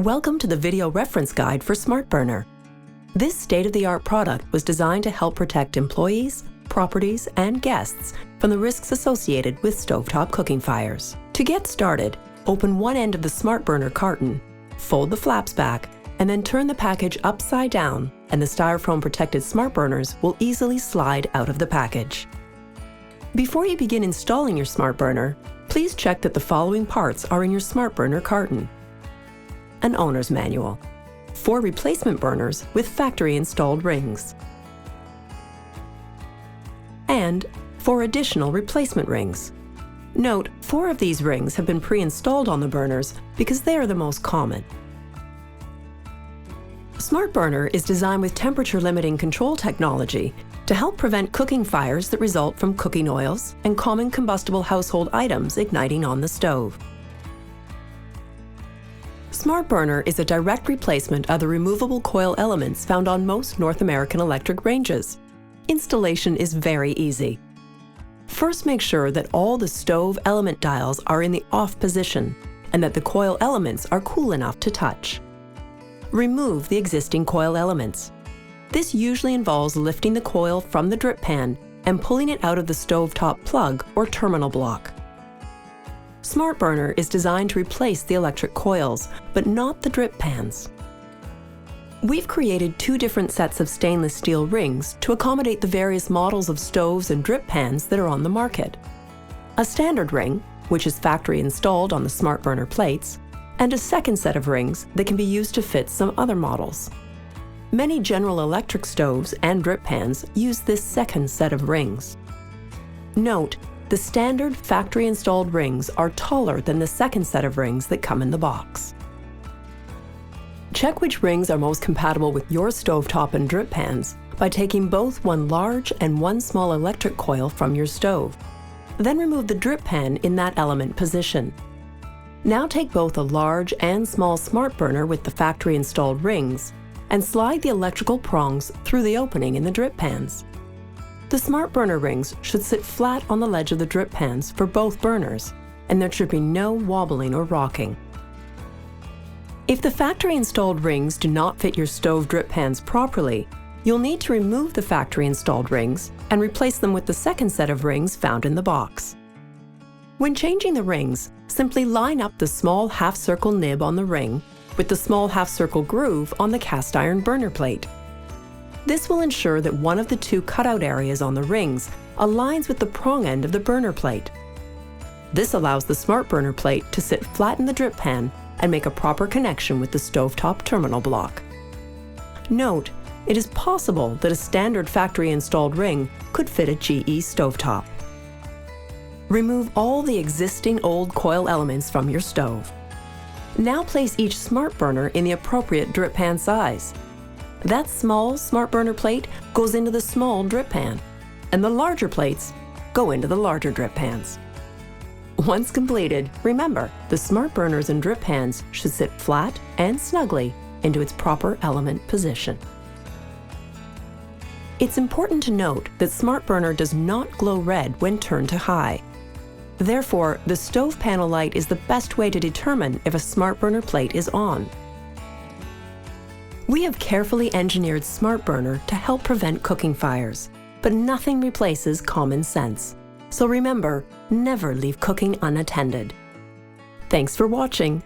Welcome to the video reference guide for SmartBurner. This state-of-the-art product was designed to help protect employees, properties, and guests from the risks associated with stovetop cooking fires. To get started, open one end of the SmartBurner carton, fold the flaps back, and then turn the package upside down, and the styrofoam-protected SmartBurners will easily slide out of the package. Before you begin installing your SmartBurner, please check that the following parts are in your SmartBurner carton: an owner's manual, 4 replacement burners with factory-installed rings, and 4 additional replacement rings. Note, 4 of these rings have been pre-installed on the burners because they are the most common. SmartBurner is designed with temperature-limiting control technology to help prevent cooking fires that result from cooking oils and common combustible household items igniting on the stove. SmartBurner is a direct replacement of the removable coil elements found on most North American electric ranges. Installation is very easy. First, make sure that all the stove element dials are in the off position and that the coil elements are cool enough to touch. Remove the existing coil elements. This usually involves lifting the coil from the drip pan and pulling it out of the stovetop plug or terminal block. SmartBurner is designed to replace the electric coils, but not the drip pans. We've created 2 different sets of stainless steel rings to accommodate the various models of stoves and drip pans that are on the market. A standard ring, which is factory installed on the SmartBurner plates, and a second set of rings that can be used to fit some other models. Many General Electric stoves and drip pans use this second set of rings. Note, the standard factory-installed rings are taller than the second set of rings that come in the box. Check which rings are most compatible with your stovetop and drip pans by taking both one large and one small electric coil from your stove. Then remove the drip pan in that element position. Now take both a large and small SmartBurner with the factory-installed rings and slide the electrical prongs through the opening in the drip pans. The SmartBurner rings should sit flat on the ledge of the drip pans for both burners, and there should be no wobbling or rocking. If the factory-installed rings do not fit your stove drip pans properly, you'll need to remove the factory-installed rings and replace them with the second set of rings found in the box. When changing the rings, simply line up the small half-circle nib on the ring with the small half-circle groove on the cast iron burner plate. This will ensure that one of the 2 cutout areas on the rings aligns with the prong end of the burner plate. This allows the SmartBurner plate to sit flat in the drip pan and make a proper connection with the stovetop terminal block. Note, it is possible that a standard factory-installed ring could fit a GE stovetop. Remove all the existing old coil elements from your stove. Now place each SmartBurner in the appropriate drip pan size. That small SmartBurner plate goes into the small drip pan, and the larger plates go into the larger drip pans. Once completed, remember, the SmartBurners and drip pans should sit flat and snugly into its proper element position. It's important to note that SmartBurner does not glow red when turned to high. Therefore, the stove panel light is the best way to determine if a SmartBurner plate is on. We have carefully engineered SmartBurner to help prevent cooking fires, but nothing replaces common sense. So remember, never leave cooking unattended. Thanks for watching.